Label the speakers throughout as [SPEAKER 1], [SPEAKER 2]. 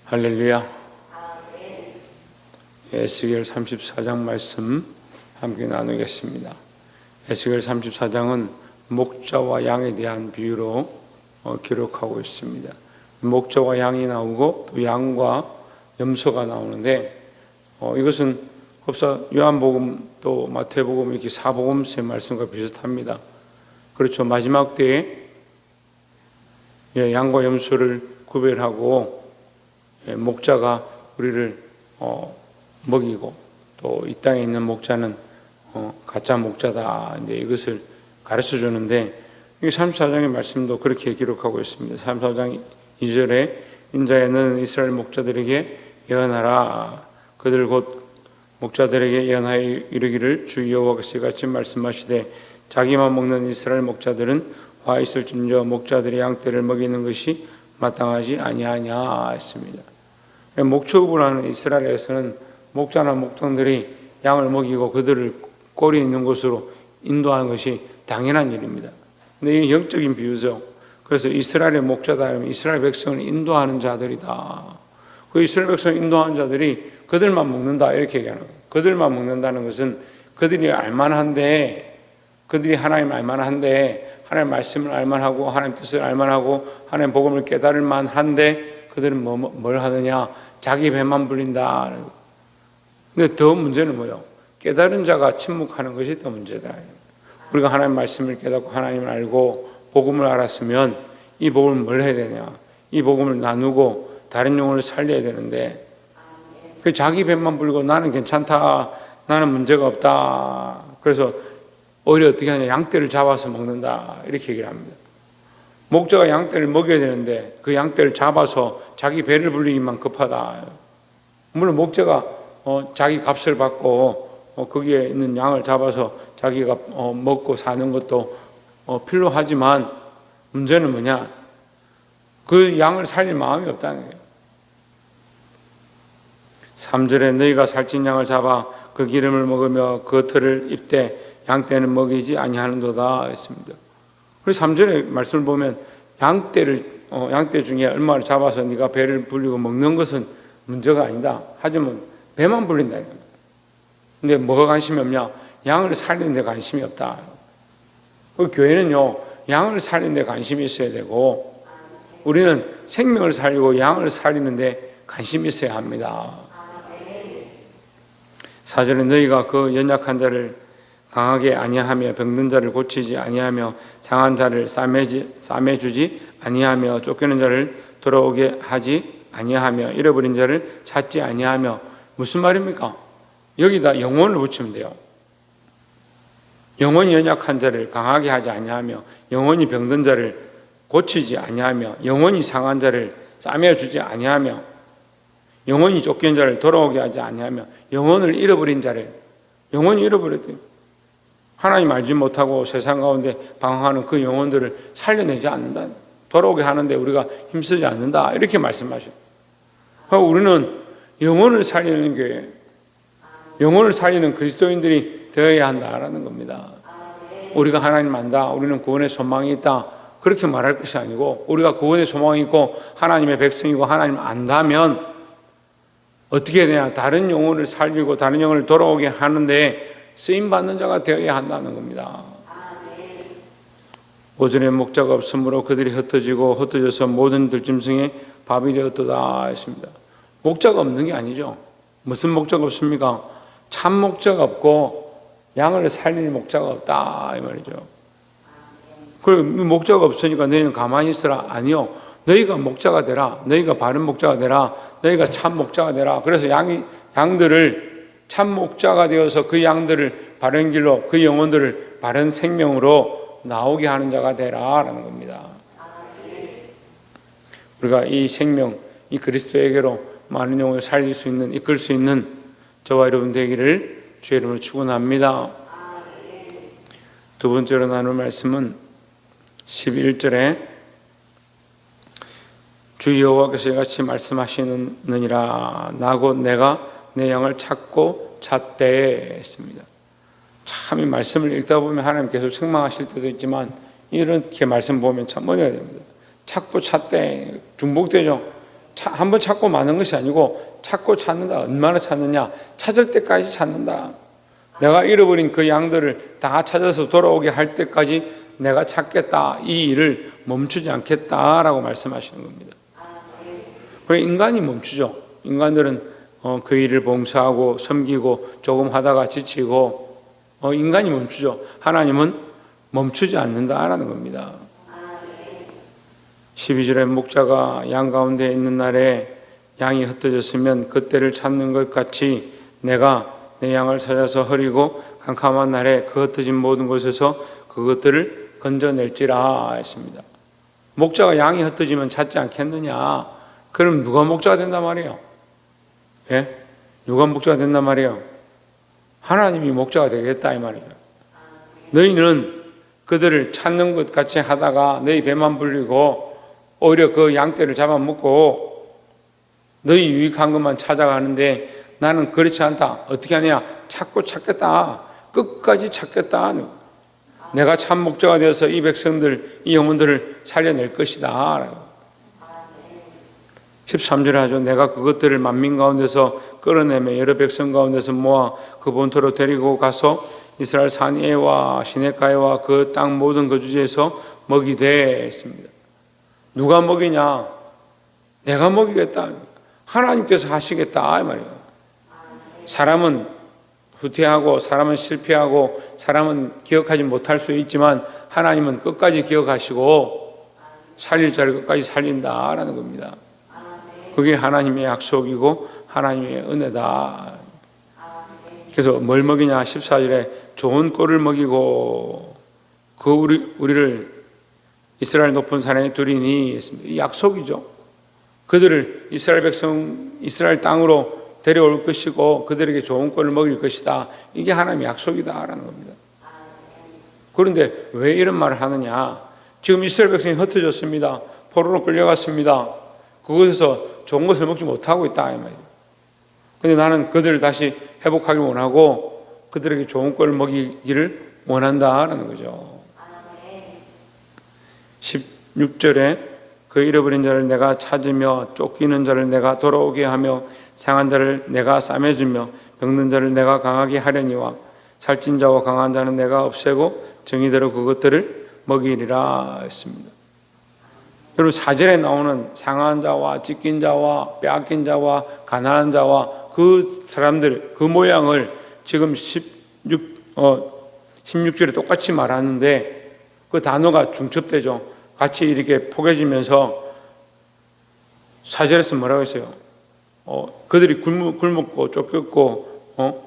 [SPEAKER 1] 할렐루야. 에스겔 34장 말씀 함께 나누겠습니다. 에스겔 34장은 목자와 양에 대한 비유로 기록하고 있습니다. 목자와 양이 나오고 또 양과 염소가 나오는데 이것은 흡사 요한복음 또 마태복음 이렇게 사복음서의 말씀과 비슷합니다. 그렇죠. 마지막 때에 양과 염소를 구별하고 목자가 우리를 먹이고 또 이 땅에 있는 목자는 가짜 목자다. 이제 이것을 가르쳐 주는데 이 34장의 말씀도 그렇게 기록하고 있습니다. 34장 2절에 인자에는 이스라엘 목자들에게 예언하라. 그들 곧 목자들에게 예언하여 이르기를 주 여호와께서 같이 말씀하시되 자기만 먹는 이스라엘 목자들은 화 있을진저 목자들의 양떼를 먹이는 것이 마땅하지 아니하냐 했습니다. 목축을 하는 이스라엘에서는 목자나 목장들이 양을 먹이고 그들을 꼴이 있는 곳으로 인도하는 것이 당연한 일입니다. 근데 이게 영적인 비유죠. 그래서 이스라엘의 목자다 하면 이스라엘 백성을 인도하는 자들이다. 그 이스라엘 백성을 인도하는 자들이 그들만 먹는다 이렇게 얘기하는 거예요. 그들만 먹는다는 것은 그들이 알만한데 그들이 하나님을 알만한데 하나님의 말씀을 알만하고 하나님의 뜻을 알만하고 하나님의 복음을 깨달을 만한데 그들은 뭘 하느냐? 자기 배만 불린다. 근데 더 문제는 뭐예요? 깨달은 자가 침묵하는 것이 더 문제다. 우리가 하나님의 말씀을 깨닫고 하나님을 알고 복음을 알았으면 이 복음을 뭘 해야 되냐? 이 복음을 나누고 다른 영혼을 살려야 되는데 그 자기 배만 불고 나는 괜찮다. 나는 문제가 없다. 그래서 오히려 어떻게 하냐? 양떼를 잡아서 먹는다. 이렇게 얘기를 합니다. 목자가 양떼를 먹여야 되는데 그 양떼를 잡아서 자기 배를 불리기만 급하다. 물론 목자가 자기 값을 받고 거기에 있는 양을 잡아서 자기가 먹고 사는 것도 필요하지만 문제는 뭐냐? 그 양을 살릴 마음이 없다는 거예요. 3절에 너희가 살찐 양을 잡아 그 기름을 먹으며 그 털을 입되 양떼는 먹이지 아니하는도다 했습니다. 그래서 3절의 말씀을 보면 양떼 중에 얼마를 잡아서 네가 배를 불리고 먹는 것은 문제가 아니다. 하지만 배만 불린다. 근데 뭐가 관심이 없냐? 양을 살리는 데 관심이 없다. 그 교회는요, 양을 살리는 데 관심이 있어야 되고 우리는 생명을 살리고 양을 살리는 데 관심이 있어야 합니다. 4절에 너희가 그 연약한 자를 강하게 아니하며 병든 자를 고치지 아니하며 상한 자를 싸매주지 아니하며 쫓기는 자를 돌아오게 하지 아니하며 잃어버린 자를 찾지 아니하며 무슨 말입니까? 여기다 영혼을 붙이면 돼요. 영혼이 연약한 자를 강하게 하지 아니하며 영혼이 병든 자를 고치지 아니하며 영혼이 상한 자를 싸매주지 아니하며 영혼이 쫓기는 자를 돌아오게 하지 아니하며 영혼을 잃어버린 자를 영혼이 잃어버렸대요. 하나님 알지 못하고 세상 가운데 방황하는 그 영혼들을 살려내지 않는다. 돌아오게 하는데 우리가 힘쓰지 않는다. 이렇게 말씀하셔요. 우리는 영혼을 살리는 교회, 영혼을 살리는 그리스도인들이 되어야 한다라는 겁니다. 우리가 하나님 안다. 우리는 구원의 소망이 있다. 그렇게 말할 것이 아니고 우리가 구원의 소망이 있고 하나님의 백성이고 하나님을 안다면 어떻게 되냐? 다른 영혼을 살리고 다른 영혼을 돌아오게 하는데 쓰임받는 자가 되어야 한다는 겁니다. 5절에 목자가 없으므로 그들이 흩어져서 모든 들짐승의 밥이 되었도다 했습니다. 목자가 없는 게 아니죠. 무슨 목자가 없습니까? 참 목자가 없고 양을 살릴 목자가 없다 이 말이죠. 그리고 목자가 없으니까 너희는 가만히 있으라. 아니요. 너희가 목자가 되라. 너희가 바른 목자가 되라. 너희가 참 목자가 되라. 그래서 양들을 참 목자가 되어서 그 양들을 바른 길로 그 영혼들을 바른 생명으로 나오게 하는 자가 되라라는 겁니다. 우리가 이 생명, 이 그리스도에게로 많은 영혼을 살릴 수 있는, 이끌 수 있는 저와 여러분 되기를 주의 이름으로 축원합니다. 두 번째로 나눌 말씀은 11절에 주 여호와께서 이같이 말씀하시느니라 나 곧 내가 내 양을 찾고 찾되 했습니다. 참 이 말씀을 읽다 보면 하나님 계속 책망하실 때도 있지만 이렇게 말씀 보면 참 은혜가 됩니다. 찾고 찾되 중복되죠. 한번 찾고 마는 것이 아니고 찾고 찾는다. 얼마나 찾느냐? 찾을 때까지 찾는다. 내가 잃어버린 그 양들을 다 찾아서 돌아오게 할 때까지 내가 찾겠다. 이 일을 멈추지 않겠다라고 말씀하시는 겁니다. 인간이 멈추죠. 인간들은 그 일을 봉사하고 섬기고 조금 하다가 지치고 인간이 멈추죠. 하나님은 멈추지 않는다라는 겁니다. 12절에 목자가 양 가운데 있는 날에 양이 흩어졌으면 그때를 찾는 것 같이 내가 내 양을 찾아서 흐리고 캄캄한 날에 그 흩어진 모든 곳에서 그것들을 건져낼지라 했습니다. 목자가 양이 흩어지면 찾지 않겠느냐? 그럼 누가 목자가 된단 말이에요? 예? 누가 목자가 된단 말이에요? 하나님이 목자가 되겠다 이 말이에요. 너희는 그들을 찾는 것 같이 하다가 너희 배만 불리고 오히려 그 양떼를 잡아먹고 너희 유익한 것만 찾아가는데 나는 그렇지 않다. 어떻게 하냐? 찾고 찾겠다. 끝까지 찾겠다. 내가 참 목자가 되어서 이 백성들, 이 영혼들을 살려낼 것이다. 13절에 하죠. 내가 그것들을 만민 가운데서 끌어내며 여러 백성 가운데서 모아 그 본토로 데리고 가서 이스라엘 산에와 시내가에와 그 땅 모든 거주지에서 먹이되 했습니다. 누가 먹이냐? 내가 먹이겠다. 하나님께서 하시겠다 이 말이에요. 사람은 후퇴하고 사람은 실패하고 사람은 기억하지 못할 수 있지만 하나님은 끝까지 기억하시고 살릴 자를 끝까지 살린다라는 겁니다. 그게 하나님의 약속이고 하나님의 은혜다. 그래서 뭘 먹이냐? 14절에 좋은 꼴을 먹이고 그 우리를 이스라엘 높은 산에 두리니 이 약속이죠. 그들을 이스라엘 백성 이스라엘 땅으로 데려올 것이고 그들에게 좋은 꼴을 먹일 것이다. 이게 하나님의 약속이다라는 겁니다. 그런데 왜 이런 말을 하느냐? 지금 이스라엘 백성이 흩어졌습니다. 포로로 끌려갔습니다. 그곳에서 좋은 것을 먹지 못하고 있다 이 말이에요. 그런데 나는 그들을 다시 회복하길 원하고 그들에게 좋은 꼴을 먹이기를 원한다라는 거죠. 16절에 그 잃어버린 자를 내가 찾으며 쫓기는 자를 내가 돌아오게 하며 상한 자를 내가 싸매주며 병든 자를 내가 강하게 하려니와 살찐 자와 강한 자는 내가 없애고 정의대로 그것들을 먹이리라 했습니다. 여러분 4절에 나오는 상한 자와 찢긴 자와 빼앗긴 자와 가난한 자와 그 사람들 그 모양을 지금 16절에 똑같이 말하는데 그 단어가 중첩되죠. 같이 이렇게 포개지면서 4절에서 뭐라고 했어요? 그들이 굶었고 쫓겼고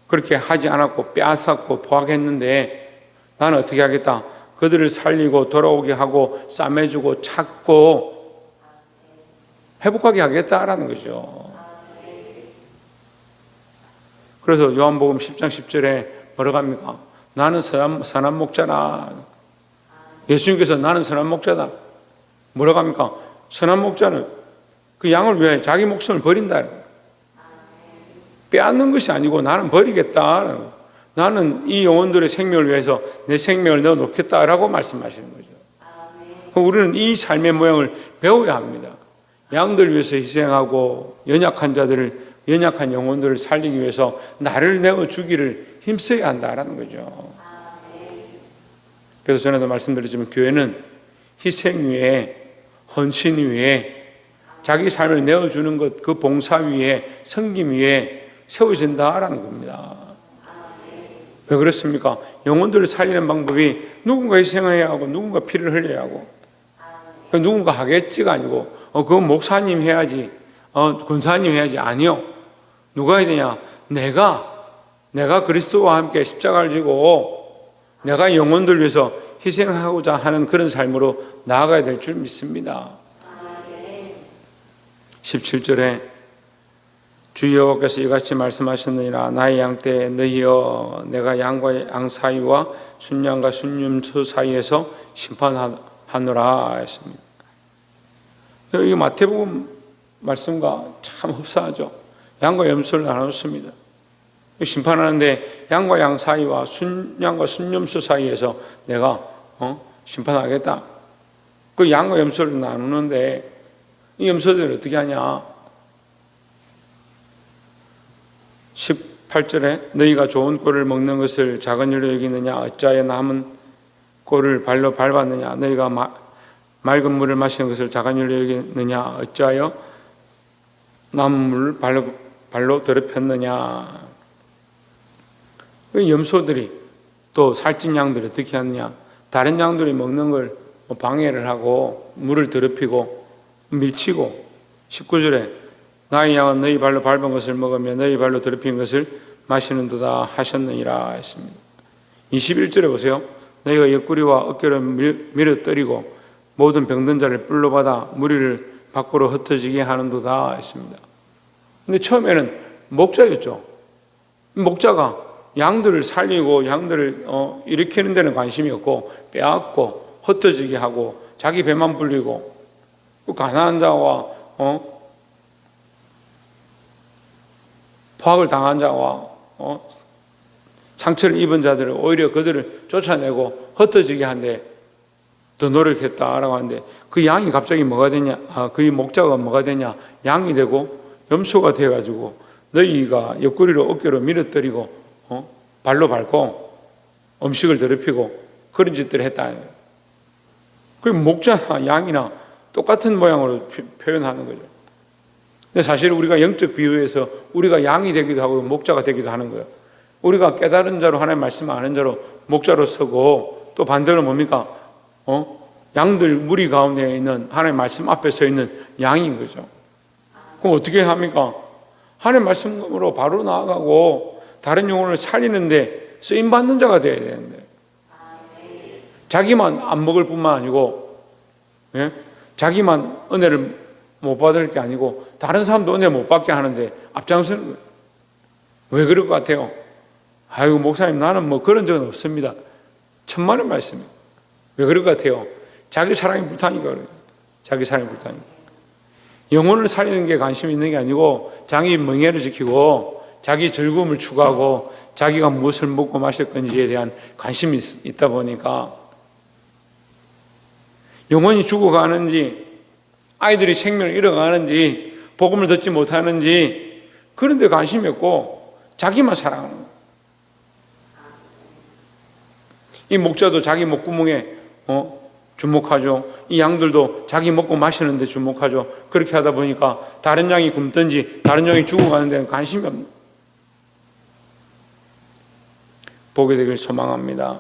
[SPEAKER 1] 그렇게 하지 않았고 빼앗았고 포악했는데 나는 어떻게 하겠다? 그들을 살리고 돌아오게 하고 싸매주고 찾고 회복하게 하겠다라는 거죠. 그래서 요한복음 10장 10절에 뭐라고 합니까? 나는 선한 목자라. 예수님께서 나는 선한 목자다. 뭐라고 합니까? 선한 목자는 그 양을 위해 자기 목숨을 버린다. 빼앗는 것이 아니고 나는 버리겠다. 나는 이 영혼들의 생명을 위해서 내 생명을 내어놓겠다라고 말씀하시는 거죠. 우리는 이 삶의 모양을 배워야 합니다. 양들 위해서 희생하고 연약한 자들을 연약한 영혼들을 살리기 위해서 나를 내어주기를 힘써야 한다라는 거죠. 그래서 전에도 말씀드렸지만 교회는 희생 위에 헌신 위에 자기 삶을 내어주는 것 그 봉사 위에 섬김 위에 세워진다라는 겁니다. 왜 그렇습니까? 영혼들을 살리는 방법이 누군가 희생해야 하고 누군가 피를 흘려야 하고 누군가 하겠지가 아니고 그건 목사님 해야지 권사님 해야지 아니요. 누가 해야 되냐? 내가 그리스도와 함께 십자가를 지고 내가 영혼들 위해서 희생하고자 하는 그런 삶으로 나아가야 될 줄 믿습니다. 17절에 주 여호와께서 이같이 말씀하셨느니라 나의 양 때 너희여 내가 양과 양 사이와 순양과 순염소 사이에서 심판하노라 했습니다. 이 마태복음 말씀과 참 흡사하죠. 양과 염소를 나눴습니다. 심판하는데 양과 양 사이와 순양과 순염소 사이에서 내가 심판하겠다. 그 양과 염소를 나누는데 이 염소들은 어떻게 하냐? 18절에 너희가 좋은 꼴을 먹는 것을 작은 일로 여기느냐? 어찌하여 남은 꼴을 발로 밟았느냐? 너희가 맑은 물을 마시는 것을 작은 일로 여기느냐? 어찌하여 남은 물을 발로 더럽혔느냐? 그 염소들이 또 살찐 양들이 어떻게 하느냐? 다른 양들이 먹는 걸 방해를 하고 물을 더럽히고 밀치고 19절에 나의 양은 너희 발로 밟은 것을 먹으며 너희 발로 더럽힌 것을 마시는도다 하셨느니라 했습니다. 21절에 보세요. 너희가 옆구리와 어깨를 밀어뜨리고 모든 병든 자를 뿔로 받아 무리를 밖으로 흩어지게 하는도다 했습니다. 근데 처음에는 목자였죠. 목자가 양들을 살리고 양들을 일으키는 데는 관심이 없고 빼앗고 흩어지게 하고 자기 배만 불리고 가난한 자와 포악을 당한 자와 상처를 입은 자들을 오히려 그들을 쫓아내고 흩어지게 한데 더 노력했다라고 하는데 그 양이 갑자기 뭐가 되냐? 그 목자가 뭐가 되냐? 양이 되고 염소가 되어가지고 너희가 옆구리로 어깨로 밀어뜨리고 발로 밟고 음식을 더럽히고 그런 짓들을 했다. 그 목자나 양이나 똑같은 모양으로 표현하는 거죠. 근데 사실 우리가 영적 비유에서 우리가 양이 되기도 하고 목자가 되기도 하는 거예요. 우리가 깨달은 자로 하나님의 말씀 아는 자로 목자로 서고 또 반대로 뭡니까? 양들 무리 가운데 있는 하나님의 말씀 앞에 서 있는 양인 거죠. 그럼 어떻게 합니까? 하나님의 말씀으로 바로 나아가고 다른 영혼을 살리는데 쓰임받는 자가 되어야 되는데 자기만 안 먹을 뿐만 아니고 자기만 은혜를 못 받을 게 아니고 다른 사람도 은혜 못 받게 하는데 앞장서는 거예요. 왜 그럴 것 같아요? 아이고 목사님 나는 뭐 그런 적은 없습니다. 천만의 말씀이에요. 왜 그럴 것 같아요? 자기 사랑이 불타니까 그래요. 자기 사랑이 불타니까. 영혼을 살리는 게 관심이 있는 게 아니고 자기 명예를 지키고 자기 즐거움을 추구하고 자기가 무엇을 먹고 마실 건지에 대한 관심이 있다 보니까 영혼이 죽어가는지 아이들이 생명을 잃어가는지 복음을 듣지 못하는지 그런 데 관심이 없고 자기만 사랑하는 거예요. 이 목자도 자기 목구멍에 주목하죠. 이 양들도 자기 먹고 마시는 데 주목하죠. 그렇게 하다 보니까 다른 양이 굶든지 다른 양이 죽어가는 데는 관심이 없는 거예요. 보게 되길 소망합니다.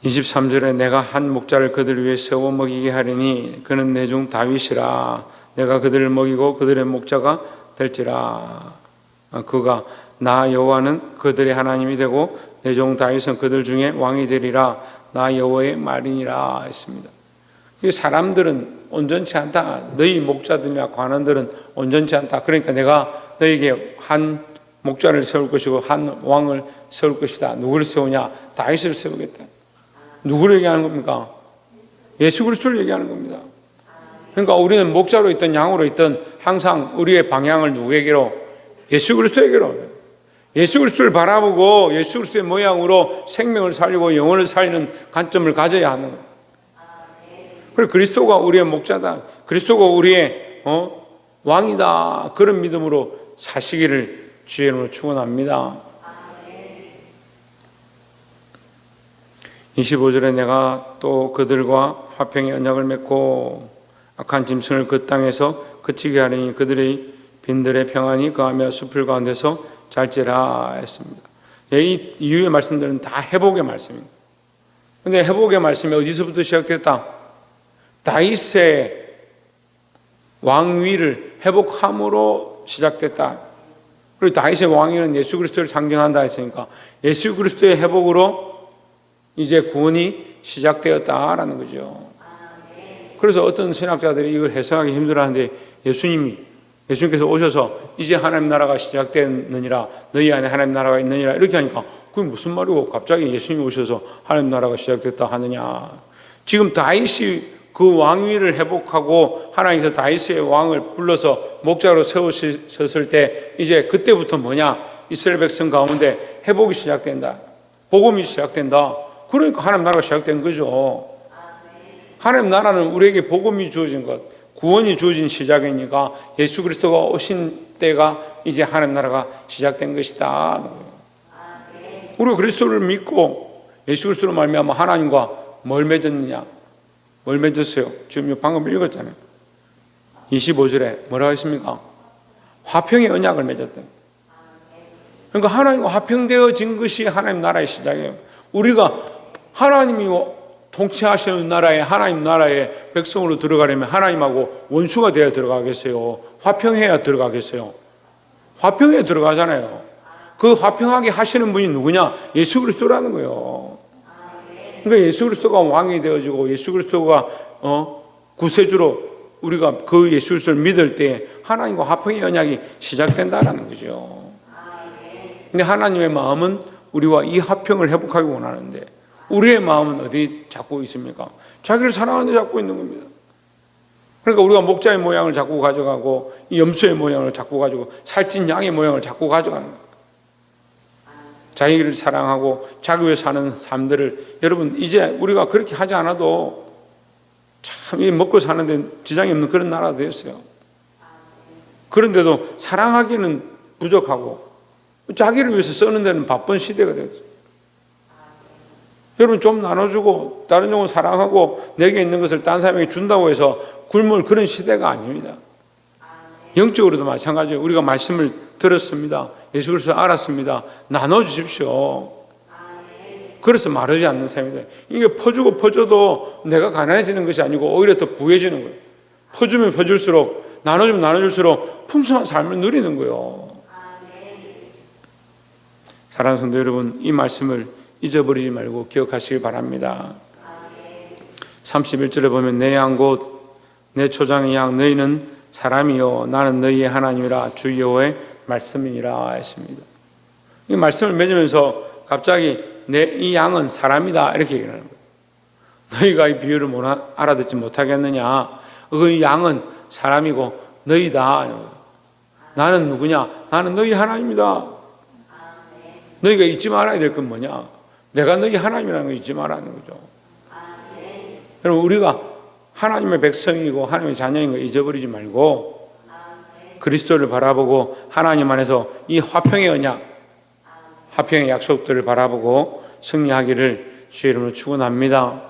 [SPEAKER 1] 23절에 내가 한 목자를 그들 위해 세워 먹이게 하리니 그는 내 중 다윗이라 내가 그들을 먹이고 그들의 목자가 될지라 그가 나 여호와는 그들의 하나님이 되고 내 종 다윗은 그들 중에 왕이 되리라 나 여호와의 말이니라 했습니다. 사람들은 온전치 않다. 너희 목자들이나 관원들은 온전치 않다. 그러니까 내가 너희에게 한 목자를 세울 것이고 한 왕을 세울 것이다. 누구를 세우냐? 다윗을 세우겠다. 누구를 얘기하는 겁니까? 예수 그리스도를 얘기하는 겁니다. 그러니까 우리는 목자로 있든 양으로 있든 항상 우리의 방향을 누구에게로? 예수 그리스도에게로. 예수 그리스도를 바라보고 예수 그리스도의 모양으로 생명을 살리고 영혼을 살리는 관점을 가져야 하는 거예요. 그리고 그리스도가 우리의 목자다. 그리스도가 우리의 왕이다. 그런 믿음으로 사시기를 주의 이름으로 축원합니다. 25절에 내가 또 그들과 화평의 언약을 맺고 악한 짐승을 그 땅에서 그치게 하리니 그들의 빈들의 평안이 거하며 수풀 가운데서 잘지라 했습니다. 이 이후의 말씀들은 다 회복의 말씀입니다. 그런데 회복의 말씀이 어디서부터 시작됐다? 다윗의 왕위를 회복함으로 시작됐다. 그리고 다윗의 왕위는 예수 그리스도를 상징한다 했으니까 예수 그리스도의 회복으로 이제 구원이 시작되었다라는 거죠. 그래서 어떤 신학자들이 이걸 해석하기 힘들어하는데 예수님께서 오셔서 이제 하나님 나라가 시작됐느니라 너희 안에 하나님 나라가 있느니라 이렇게 하니까 그게 무슨 말이고 갑자기 예수님이 오셔서 하나님 나라가 시작됐다 하느냐. 지금 다윗이 그 왕위를 회복하고 하나님께서 다윗의 왕을 불러서 목자로 세우셨을 때 이제 그때부터 뭐냐? 이스라엘 백성 가운데 회복이 시작된다. 복음이 시작된다. 그러니까 하나님 나라가 시작된 거죠. 하나님 나라는 우리에게 복음이 주어진 것, 구원이 주어진 시작이니까 예수 그리스도가 오신 때가 이제 하나님 나라가 시작된 것이다. 우리가 그리스도를 믿고 예수 그리스도로 말미암아 하나님과 뭘 맺었느냐? 뭘 맺었어요? 지금 방금 읽었잖아요. 25절에 뭐라고 했습니까? 화평의 언약을 맺었다. 그러니까 하나님과 화평되어진 것이 하나님 나라의 시작이에요. 우리가 하나님이 통치하시는 나라에, 하나님 나라의 백성으로 들어가려면 하나님하고 원수가 되어 들어가겠어요? 화평해야 들어가겠어요? 화평해 들어가잖아요. 그 화평하게 하시는 분이 누구냐? 예수 그리스도라는 거예요. 그러니까 예수 그리스도가 왕이 되어지고 예수 그리스도가 구세주로 우리가 그 예수 그리스도를 믿을 때 하나님과 화평의 언약이 시작된다라는 거죠. 근데 하나님의 마음은 우리와 이 화평을 회복하기 원하는데 우리의 마음은 어디 잡고 있습니까? 자기를 사랑하는 데 잡고 있는 겁니다. 그러니까 우리가 목자의 모양을 자꾸 가져가고 이 염소의 모양을 자꾸 가지고 살찐 양의 모양을 자꾸 가져가는 거예요. 자기를 사랑하고 자기 위해 사는 삶들을 여러분 이제 우리가 그렇게 하지 않아도 참 먹고 사는데 지장이 없는 그런 나라가 되었어요. 그런데도 사랑하기는 부족하고 자기를 위해서 쓰는 데는 바쁜 시대가 되었어요. 여러분 좀 나눠주고 다른 종을 사랑하고 내게 있는 것을 딴 사람에게 준다고 해서 굶을 그런 시대가 아닙니다. 영적으로도 마찬가지예요. 우리가 말씀을 들었습니다. 예수 그리스도 알았습니다. 나눠주십시오. 그래서 마르지 않는 삶이다. 이게 퍼주고 퍼줘도 내가 가난해지는 것이 아니고 오히려 더 부해지는 거예요. 퍼주면 퍼줄수록 나눠주면 나눠줄수록 풍성한 삶을 누리는 거예요. 사랑하는 성도 여러분, 이 말씀을 잊어버리지 말고 기억하시기 바랍니다. 31절에 보면 내 양 곧 내 초장의 양 너희는 사람이요 나는 너희의 하나님이라 주 여호와의 말씀이니라 했습니다. 이 말씀을 맺으면서 갑자기 이 양은 사람이다 이렇게 얘기하는 거예요. 너희가 이 비유를 알아듣지 못하겠느냐? 그 양은 사람이고 너희다. 나는 누구냐? 나는 너희 하나님이다. 너희가 잊지 말아야 될 건 뭐냐? 내가 너희 하나님이라는 걸 잊지 말라는 거죠. 여러분 우리가 하나님의 백성이고 하나님의 자녀인 걸 잊어버리지 말고 그리스도를 바라보고 하나님 안에서 이 화평의 언약, 화평의 약속들을 바라보고 승리하기를 주의 이름으로 축원합니다.